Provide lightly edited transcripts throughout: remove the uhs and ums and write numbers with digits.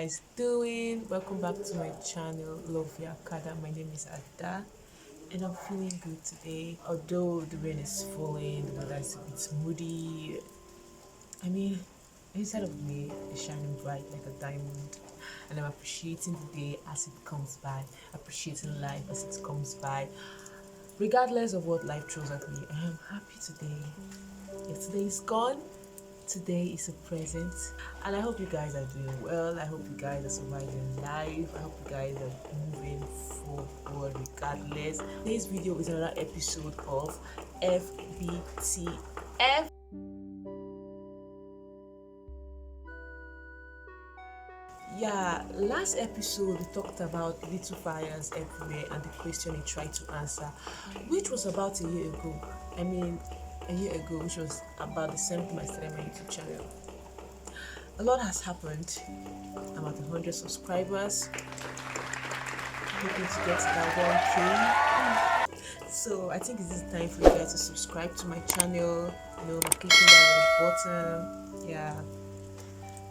guys doing? Welcome back to my channel, Viakada. My name is Ada and I'm feeling good today. Although the rain is falling, the weather is a bit moody. I mean, inside of me is shining bright like a diamond, and I'm appreciating the day as it comes by, appreciating life as it comes by. Regardless of what life throws at me, I am happy today. Yesterday is gone, today is a present, and I hope you guys are doing well. I hope you guys are surviving life. I hope you guys are moving forward regardless. Today's video is another episode of FBTF. Yeah, last episode we talked about little fires everywhere and the question he tried to answer, which was about a year ago. A year ago, which was about the same time I started my YouTube channel. A lot has happened. I'm at 100 subscribers, hoping to get to that 1K. So I think it is time for you guys to subscribe to my channel. Clicking that red button. Yeah.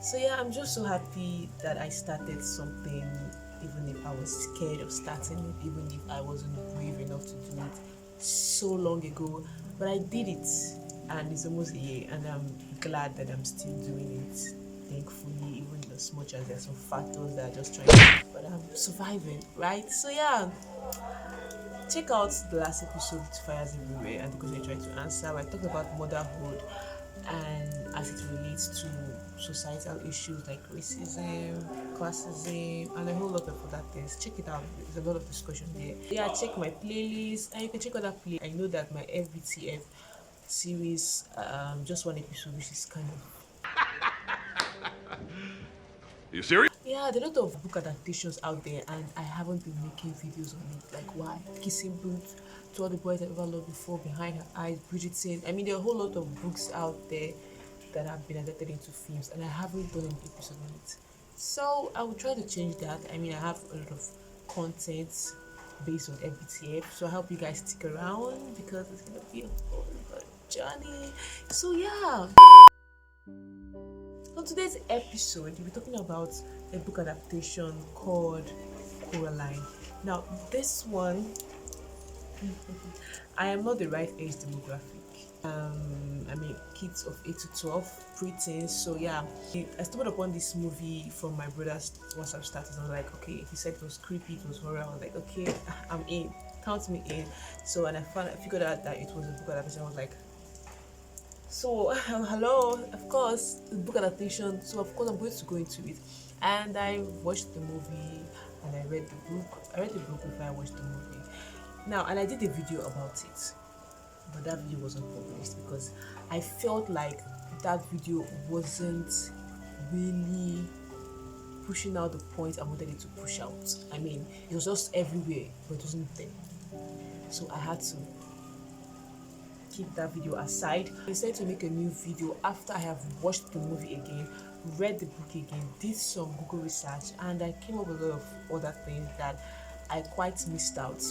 So yeah, I'm just so happy that I started something, even if I was scared of starting it, even if I wasn't brave enough to do it so long ago. But I did it, and it's almost a year, and I'm glad that I'm still doing it, thankfully, even as much as there's some factors that are just trying to, but I'm surviving, right? So yeah, check out the last episode, Fires Everywhere, and the question I tried to answer. I talked about motherhood and as it relates to societal issues like racism, classism, and a whole lot of other things. Check it out, there's a lot of discussion there. Yeah, check my playlist, and you can check other playlist. I know that my FBTF series, just one episode, which is kind of Are you serious? yeah, there are a lot of book adaptations out there, and I haven't been making videos on it. Like, why? Kissing Booth, To All the Boys I've Ever Loved Before, Behind Her Eyes, Bridgerton. There are a whole lot of books out there that have been adapted into films, and I haven't done an episode on it. So I will try to change that. I have a lot of content based on FBTF, so I hope you guys stick around because it's gonna be a whole journey. So yeah. On today's episode, we'll be talking about a book adaptation called Coraline. Now, this one, I am not the right age demographic. Kids of 8 to 12, preteens. So yeah, I stumbled upon this movie from my brother's WhatsApp status. I was like, okay, he said it was creepy, it was horror. I was like, okay, I'm in. Count me in. So, and I figured out that it was a book adaptation. I was like, so hello, of course, the book adaptation, so of course I'm going to go into it. And I watched the movie and I read the book. I read the book before I watched the movie. Now, and I did a video about it, but that video wasn't published because I felt like that video wasn't really pushing out the point I wanted it to push out. It was just everywhere, but it wasn't there. So I had to keep that video aside. I decided to make a new video after I have watched the movie again, read the book again, did some Google research, and I came up with a lot of other things that I quite missed out.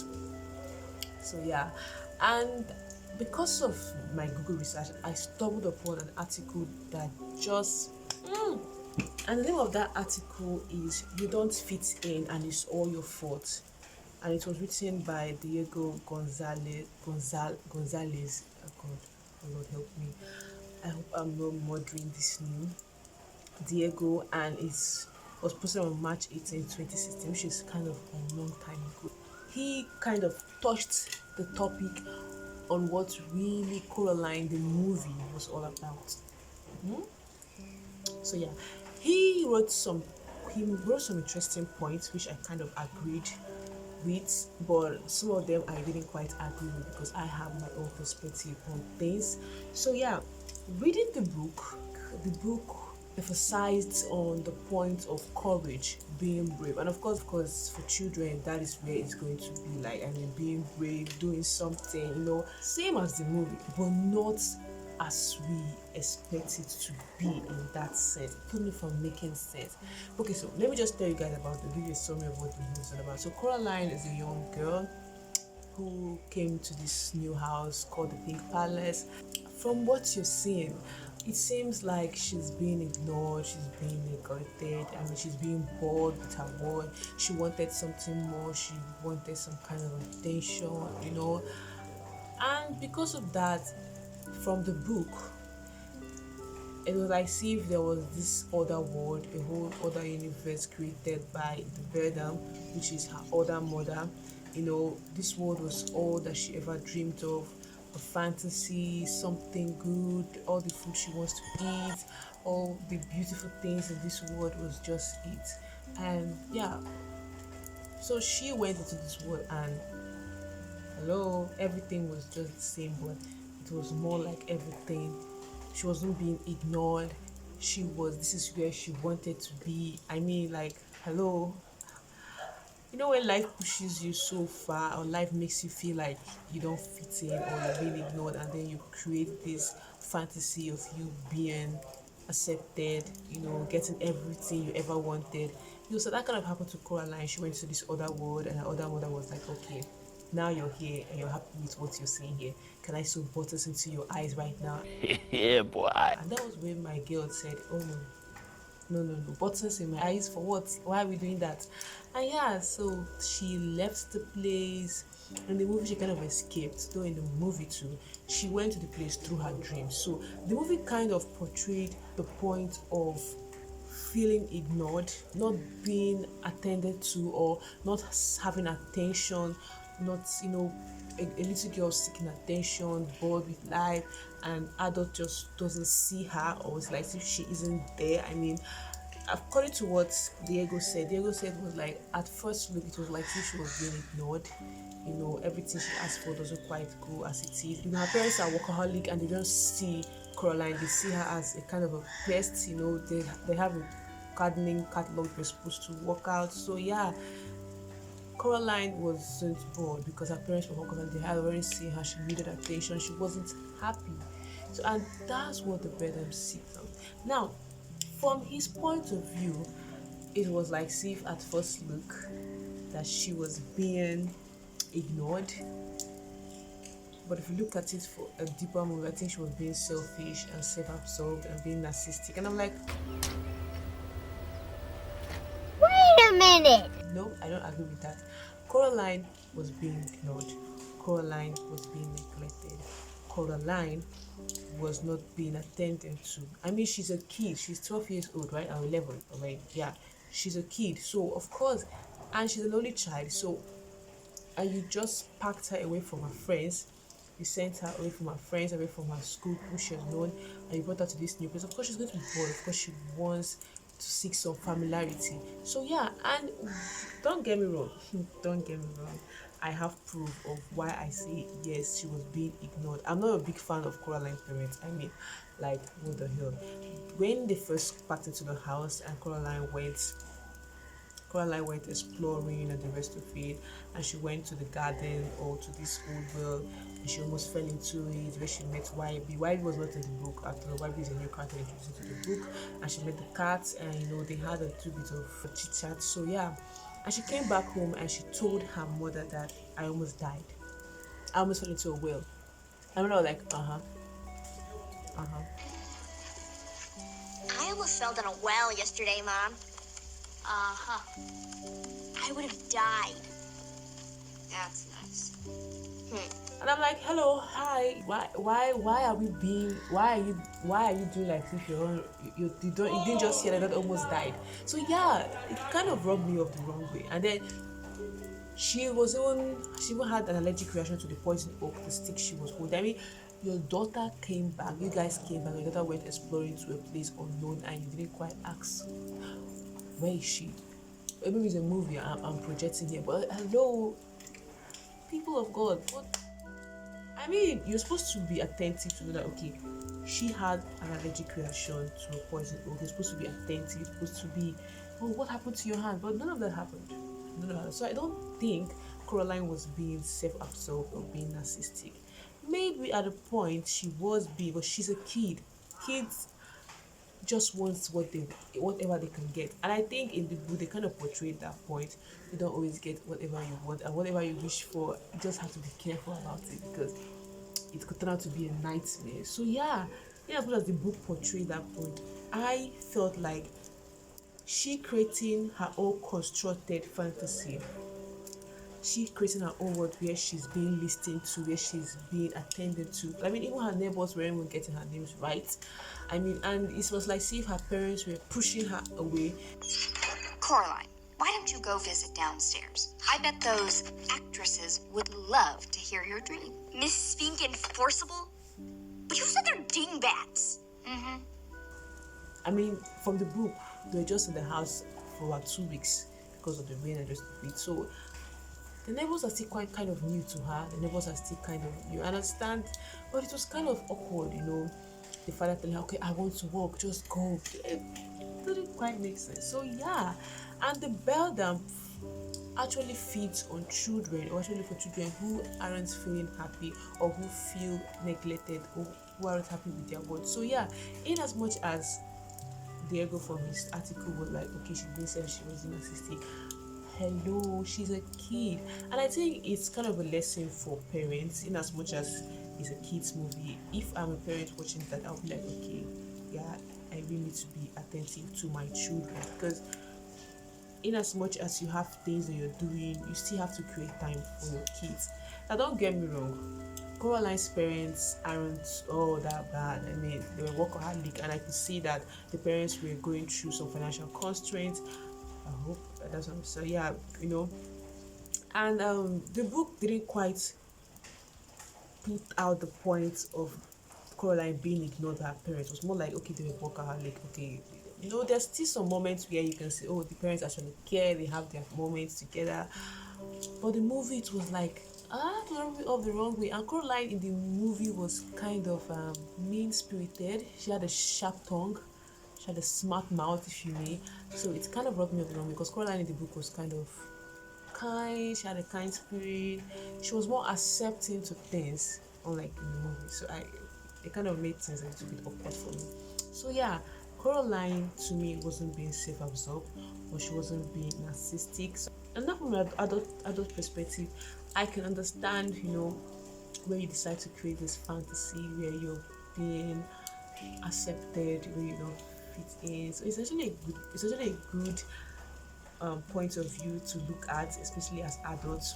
So yeah, and because of my Google research, I stumbled upon an article that just and the name of that article is "You Don't Fit In and It's All Your Fault," and it was written by Diego Gonzalez. Oh God, oh Lord help me. I hope I'm not murdering this name. Diego, and it was posted on March 18, 2016, which is kind of a long time ago. He kind of touched the topic on what really Coraline, the movie, was all about. So yeah, he wrote some interesting points which I kind of agreed with, but some of them I didn't quite agree with because I have my own perspective on things. So yeah, reading the book emphasized on the point of courage, being brave, and of course for children that is where it's going to be like, being brave, doing something, same as the movie, but not as we expect it to be in that sense, totally from making sense. Okay, so let me just tell you guys give you a summary of what the movie is all about. So Coraline is a young girl who came to this new house called the Pink Palace. From what you're seeing, it seems like she's being ignored, she's being neglected. I mean, she's being bored with her world. She wanted something more, she wanted some kind of attention, you know. And because of that, from the book, it was like see if there was this other world, a whole other universe created by the Verdam, which is her other mother. You know, this world was all that she ever dreamed of, a fantasy, something good, all the food she wants to eat, all the beautiful things in this world was just it. And yeah, so she went into this world and hello, everything was just the same, but it was more like everything. She wasn't being ignored. This is where she wanted to be. I mean, like, hello. You know, when life pushes you so far, or life makes you feel like you don't fit in, or you're being ignored, and then you create this fantasy of you being accepted, you know, getting everything you ever wanted. You know, so that kind of happened to Coraline. She went to this other world, and her other mother was like, okay, now you're here and you're happy with what you're seeing here. Can I sew buttons into your eyes right now? Yeah, boy. And that was when my girl said, oh no, buttons in my eyes for what? Why are we doing that? And yeah, so she left the place. In the movie, she kind of escaped, though in the movie too, she went to the place through her dreams. So the movie kind of portrayed the point of feeling ignored, not being attended to, or not having attention, not, you know, a little girl seeking attention, bored with life, and adult just doesn't see her, or it's like if she isn't there. I mean, according to what Diego said was like at first look it was like if she was being ignored. You know, everything she asked for doesn't quite go as it is. You know, her parents are workaholic and they don't see Coraline, they see her as a kind of a pest. You know, they have a gardening catalog they're supposed to work out. So yeah, Coraline wasn't bored because her parents were working and they had already seen her. She needed attention. She wasn't happy. So, and that's what the Bedham seek now. Now, from his point of view, it was like Sif at first look that she was being ignored. But if you look at it for a deeper moment, I think she was being selfish and self-absorbed and being narcissistic. And I'm like, Wait a minute! no, I don't agree with that. Coraline was being ignored. Coraline was being neglected. Coraline was not being attended to. I mean, she's a kid. She's 12 years old, right? Or 11. I mean, yeah, she's a kid. So, of course, and she's an only child. So, and you just packed her away from her friends. You sent her away from her friends, away from her school, who she has known, and you brought her to this new place. Of course, she's going to be bored. Of course, she wants to seek some familiarity. So yeah, and don't get me wrong, don't get me wrong. I have proof of why I say yes, she was being ignored. I'm not a big fan of Coraline's parents. I mean, like, what the hell? When they first packed into the house and Coraline went exploring and the rest of it, and she went to the garden or to this old well, and she almost fell into it where she met YB. YB was not in the book after all. YB is a new character introduced into the book, and she met the cat, and you know they had a little bit of chit chat. So yeah, and she came back home and she told her mother that I almost died. I almost fell into a well. And I was like, I almost fell down a well yesterday, Mom. I would have died. That's nice. And I'm like, hello, hi. Why are you doing like if you didn't just hear that almost died. So yeah, it kind of rubbed me off the wrong way. And then she even had an allergic reaction to the poison oak, the stick she was holding. I mean, your daughter came back, you guys came back, your daughter went exploring to a place unknown and you didn't quite ask, where is she? Maybe it's a movie I'm projecting here, but hello, people of God, what? I mean, you're supposed to be attentive to know that, okay, she had an allergic reaction to a poison oak. You're supposed to be attentive, you're supposed to be, oh, what happened to your hand? But none of that happened. So I don't think Coraline was being self-absorbed or being narcissistic. Maybe at a point she was being, but she's a kid. Kids just wants whatever they can get. And I think in the book they kind of portrayed that point. You don't always get whatever you want, and whatever you wish for, you just have to be careful about it because it could turn out to be a nightmare. So yeah, in as much as the book portrayed that point, I felt like she creating her own constructed fantasy, she creating her own world where she's being listened to, where she's being attended to. I mean, even her neighbors weren't even getting her names right. I mean, and it was like see if her parents were pushing her away. Coraline, why don't you go visit downstairs? I bet those actresses would love to hear your dream. Miss Spink and Forcible? But you said they're dingbats. Mm-hmm. I mean, from the book, they were just in the house for about 2 weeks because of the rain and just the heat. So the neighbors are still quite kind of new to her. The neighbors are still kind of new. I understand, but it was kind of awkward, you know. The father telling her, okay, I want to walk, just go. It didn't quite make sense. So yeah, and the bell damp actually feeds on children, or actually for children who aren't feeling happy or who feel neglected or who aren't happy with their world. So yeah, in as much as Diego from his article was like, okay, she didn't say she was narcissistic. Hello, she's a kid, and I think it's kind of a lesson for parents. In as much as it's a kids movie, if I'm a parent watching that, I'll be like, okay, yeah, I really need to be attentive to my children, because in as much as you have things that you're doing, you still have to create time for your kids. Now, don't get me wrong, Coraline's parents aren't all that bad. I mean, they were workaholic, and I could see that the parents were going through some financial constraints. I hope that's what I'm saying. Yeah, you know. And the book didn't quite put out the point of Coraline being ignored by her parents. It was more like, okay, they were workaholic. Okay, you know, there's still some moments where you can say, oh, the parents actually care. They have their moments together. But the movie, it was like, to rub me off the wrong way. And Coraline in the movie was kind of mean-spirited. She had a sharp tongue. She had a smart mouth, if you may. So it kind of rubbed me off the wrong way, because Coraline in the book was kind of kind. She had a kind spirit. She was more accepting to things, unlike in the movie. So it kind of made sense and it took it awkward for me. So yeah, Coraline to me wasn't being self-absorbed, or she wasn't being narcissistic. So, and not from an adult perspective, I can understand, you know, where you decide to create this fantasy where you're being accepted, where you don't fit in. So it's actually a good point of view to look at, especially as adults.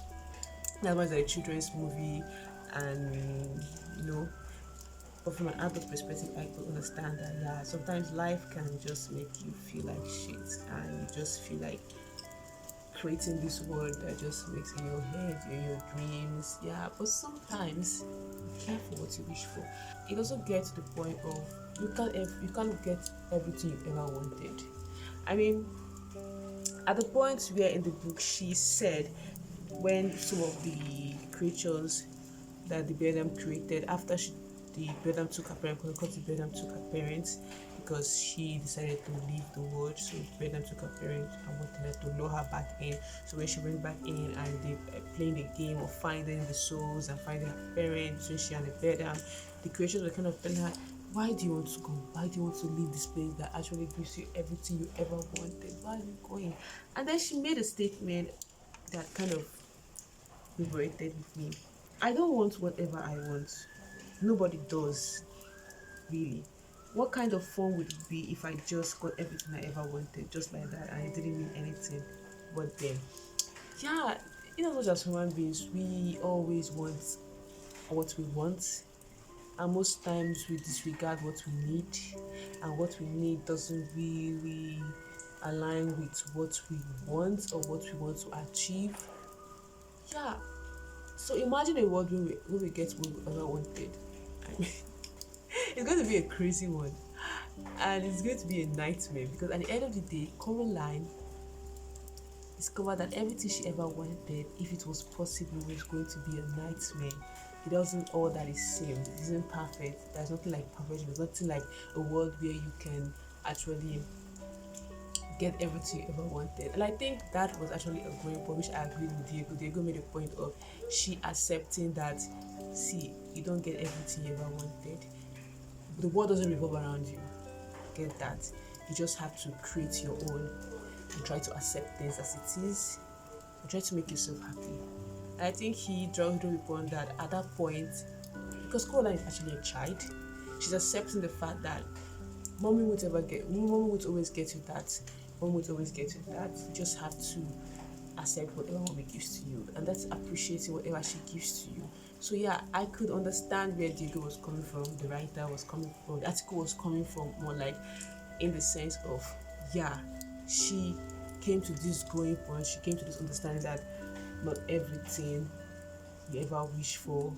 That was a children's movie, and you know, but from an adult perspective, I could understand that. Yeah, sometimes life can just make you feel like shit, and you just feel like creating this world that just makes in your head, in your dreams. Yeah, but sometimes be careful what you wish for. It also gets to the point of you can't get everything you ever wanted. I mean, at the point where in the book she said, when some of the creatures that the Bedlam created, after the Bedlam took her parents, because the Bedlam took her parents because she decided to leave the world. So Bedlam took her parents and wanted to lure her back in. So when she went back in and they playing the game of finding the souls and finding her parents, so she and the Bedlam, the creatures were kind of telling her, why do you want to go? Why do you want to leave this place that actually gives you everything you ever wanted? Why are you going? And then she made a statement that kind of vibrated with me. I don't want whatever I want. Nobody does, really. What kind of fun would it be if I just got everything I ever wanted, just like that, and it didn't mean anything but them? Yeah, in as much as human beings, we always want what we want, and most times we disregard what we need, and what we need doesn't really align with what we want or what we want to achieve. Yeah, so imagine a world where we get what we ever wanted. I mean, it's going to be a crazy one, and it's going to be a nightmare, because at the end of the day, Coraline discovered that everything she ever wanted, if it was possible, was going to be a nightmare. It doesn't all that is same. It isn't perfect. There's nothing like perfection. There's nothing like a world where you can actually get everything you ever wanted. And I think that was actually a great point, which I agreed with Diego. Diego made a point of she accepting that, see, you don't get everything you ever wanted. The world doesn't revolve around you. Get that? You just have to create your own and try to accept things as it is and try to make yourself happy. And I think he draws the point that at that point, because Coraline is actually a child, She's accepting the fact that mommy won't always get you that. Mom won't always get you that. You just have to accept whatever mommy gives to you, and that's appreciating whatever she gives to you. So yeah, I could understand where Diego was coming from, the writer was coming from, the article was coming from, more like in the sense of, yeah, she came to this growing point, she came to this understanding that not everything you ever wish for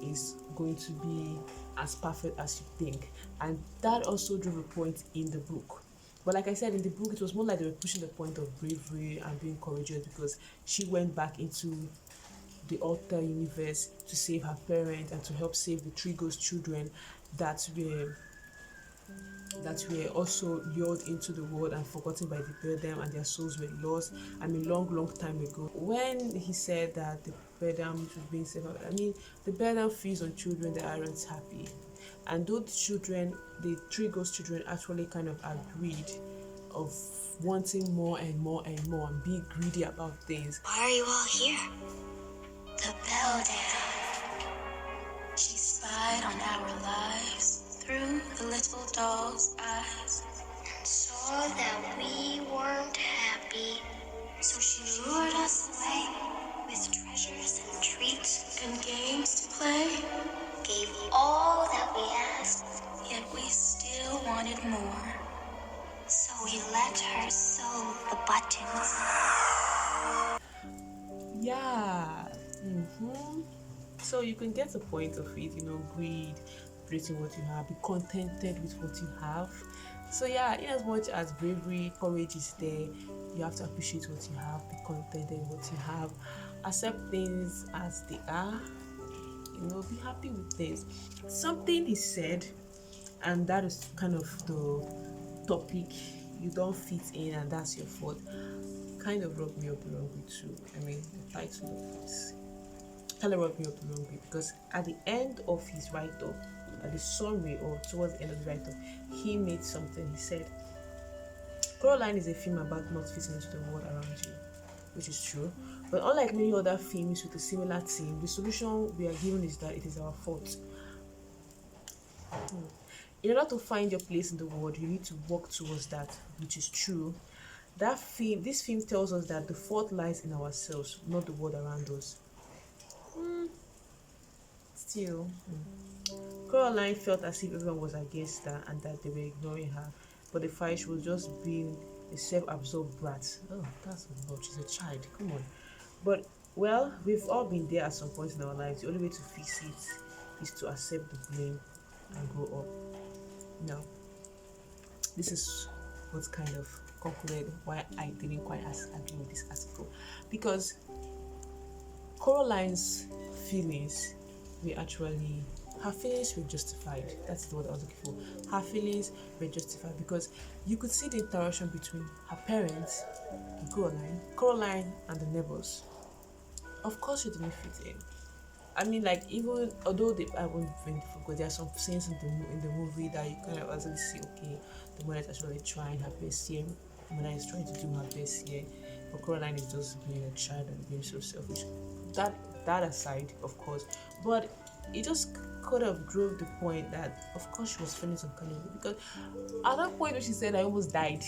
is going to be as perfect as you think. And that also drove a point in the book. But like I said, in the book, it was more like they were pushing the point of bravery and being courageous, because she went back into the alter universe to save her parents and to help save the three ghost children that were also lured into the world and forgotten by the Bedlam, and their souls were lost. I mean, long time ago. When he said that the Bedlam was being saved, I mean, the Bedlam feeds on children that aren't happy. And those children, the three ghost children, actually kind of agreed of wanting more and more and more and being greedy about things. Why are you all here? The Beldam. She spied on our lives through the little doll's eyes and saw that we weren't happy. So she lured us away with treasures and treats and games to play. Gave all that we asked, yet we still wanted more. So we let her sew the buttons. Yeah. So you can get the point of it, greed, appreciating what you have, be contented with what you have. So yeah, in as much as bravery, courage is there, you have to appreciate what you have, be contented with what you have, accept things as they are, be happy with things. Something he said, and that is kind of the topic, you don't fit in and that's your fault, kind of rubbed me up the wrong way too. I mean, the title of this kind of rubbed me up the wrong way, because at the end of his write-up, at the summary or towards the end of the write-up, he made something. He said, Coraline is a film about not fitting into the world around you, which is true. But unlike many other films with a similar theme, the solution we are given is that it is our fault. In order to find your place in the world, you need to work towards that, which is true. This film tells us that the fault lies in ourselves, not the world around us. Still, Coraline felt as if everyone was against her and that they were ignoring her, but the fight, she was just being a self-absorbed brat. Oh, that's a lot. She's a child. Come on. But well, we've all been there at some point in our lives. The only way to fix it is to accept the blame and grow up. Now, this is what kind of concluded why I didn't quite agree with this article, because Coraline's feelings were actually, her feelings were justified. That's the word I was looking for. Her feelings were justified because you could see the interaction between her parents, Coraline, and the neighbors. Of course, she didn't fit in. I mean, like, even although I won't forget, there are some scenes in the movie that you kind of actually see, okay, the mother is actually trying her best here. The mother is trying to do her best here, but Coraline is just being a child and being so selfish. That aside, of course, but it just could have drove the point that, of course, she was feeling some kind of way, because at that point when she said, I almost died,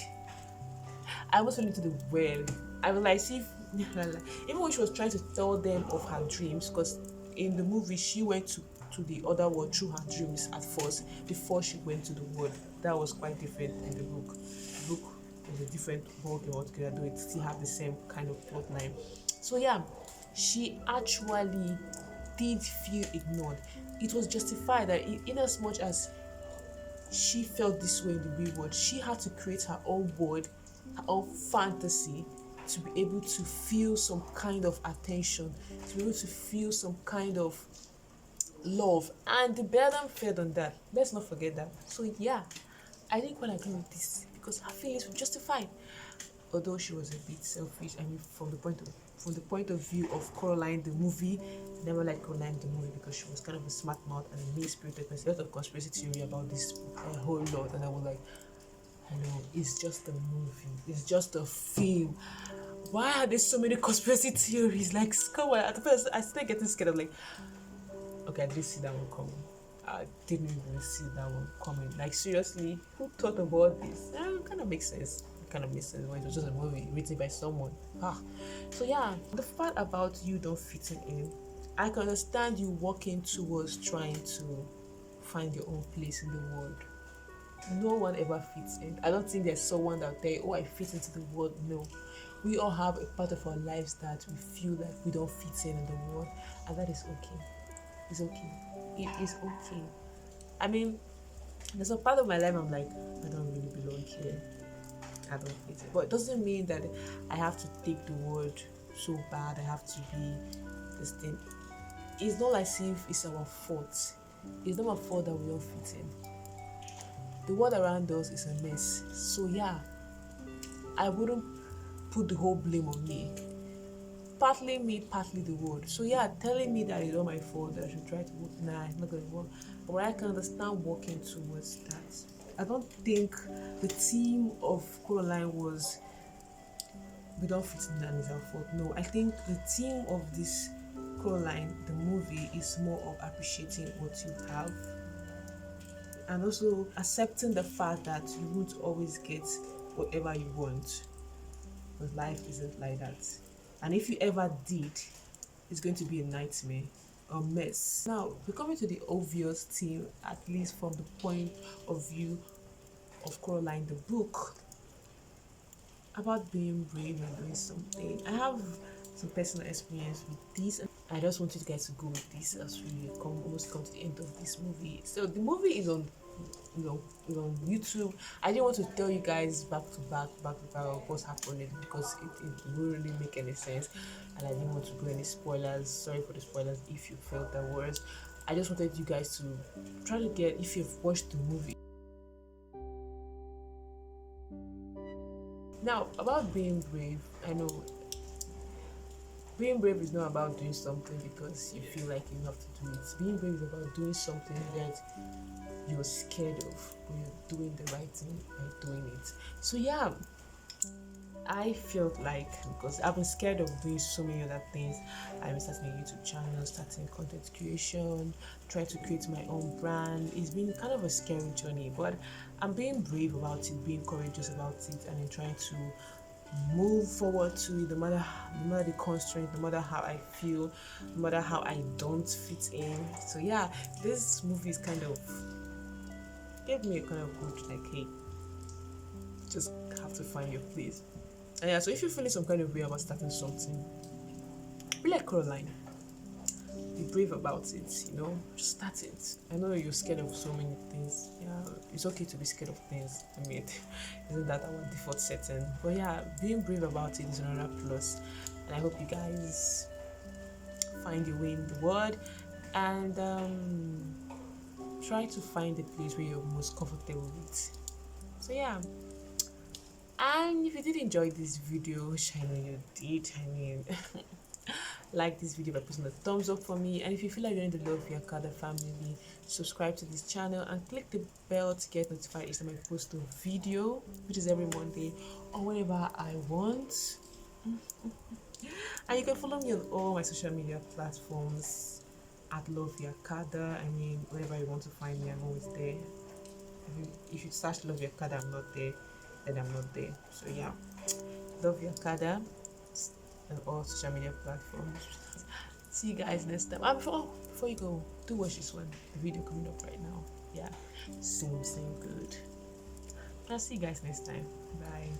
I almost fell into the well. I was like, see, even when she was trying to tell them of her dreams, because in the movie she went to the other world through her dreams at first before she went to the world. That was quite different in the book. The book was a different ballgame altogether, though it still had the same kind of plot line. So yeah, she actually did feel ignored. It was justified that in as much as she felt this way in the real world, she had to create her own world, her own fantasy, to be able to feel some kind of attention, to be able to feel some kind of love. And the Bedlam fed on that. Let's not forget that. So yeah, I didn't quite agree with this because her feelings were justified. Although she was a bit selfish, I mean, from the point of view of Coraline the movie, I never liked Coraline the movie because she was kind of a smart mouth and a mean-spirited person. A lot of conspiracy theory about this a whole lot, and I was like, hello, it's just a movie, it's just a film. Why are there so many conspiracy theories? Like, come on, at first I started getting scared. I'm like, okay, I didn't see that one coming. I didn't even see that one coming. Like seriously, who thought about this? Kind of makes sense. Kind of makes sense when it was just a movie written by someone. So yeah, the part about you don't fitting in, I can understand you working towards trying to find your own place in the world. No one ever fits in. I don't think there's someone that tell you, oh, I fit into the world. No, we all have a part of our lives that we feel like we don't fit in the world, and that is okay. It's okay. It is okay. I mean, there's a part of my life I'm like, I don't really belong here. I don't fit it. But it doesn't mean that I have to take the world so bad. I have to be this thing. It's not as if it's our fault. It's not our fault that we don't fit in. The world around us is a mess. So yeah, I wouldn't put the whole blame on me. Partly me, partly the world. So yeah, telling me that it's not my fault, that I should try to work, nah, it's not gonna work. But I can understand working towards that. I don't think the theme of Coraline was we don't fit in and it's our fault. No, I think the theme of this Coraline, the movie, is more of appreciating what you have and also accepting the fact that you won't always get whatever you want, because life isn't like that. And if you ever did, it's going to be a nightmare, a mess. Now, we're coming to the obvious theme, at least from the point of view of Coraline, the book, about being brave and doing something. I have some personal experience with this, and I just want you guys to go with this as we almost come to the end of this movie. So the movie is on, is on YouTube. I didn't want to tell you guys back to back of what's happening because it wouldn't really make any sense, and I didn't want to go any spoilers. Sorry for the spoilers if you felt that worse. I just wanted you guys to try to get, if you've watched the movie. Now, about being brave, I know being brave is not about doing something because you feel like you have to do it. Being brave is about doing something that you're scared of, but you're doing the right thing by doing it. So yeah, I felt like, because I've been scared of doing so many other things, I've been starting a YouTube channel, starting content creation, trying to create my own brand. It's been kind of a scary journey, but I'm being brave about it, being courageous about it, and then trying to move forward to it, no matter the constraint, no matter how I feel, no matter how I don't fit in. So yeah, this movie is kind of gave me a kind of good, like, hey, just have to find your place. And yeah, so if you're feeling some kind of way about starting something, be like Coraline. Be brave about it, just start it. I know you're scared of so many things. Yeah, it's okay to be scared of things. I mean, isn't that our default setting? But yeah, being brave about it is another plus. And I hope you guys find your way in the world and try to find the place where you're most comfortable with. So yeah. And if you did enjoy this video, which I know you did, like this video by pressing the thumbs up for me. And if you feel like you're in the Love Viakada family, subscribe to this channel and click the bell to get notified each time I post a video, which is every Monday or whenever I want. And you can follow me on all my social media platforms at Love Viakada. Whenever you want to find me, I'm always there. If you search Love Viakada, I'm not there, then I'm not there. So yeah, Love Viakada on all social media platforms. See you guys next time. Before you go, do watch this one, the video coming up right now. Yeah, same good. I'll see you guys next time. Bye.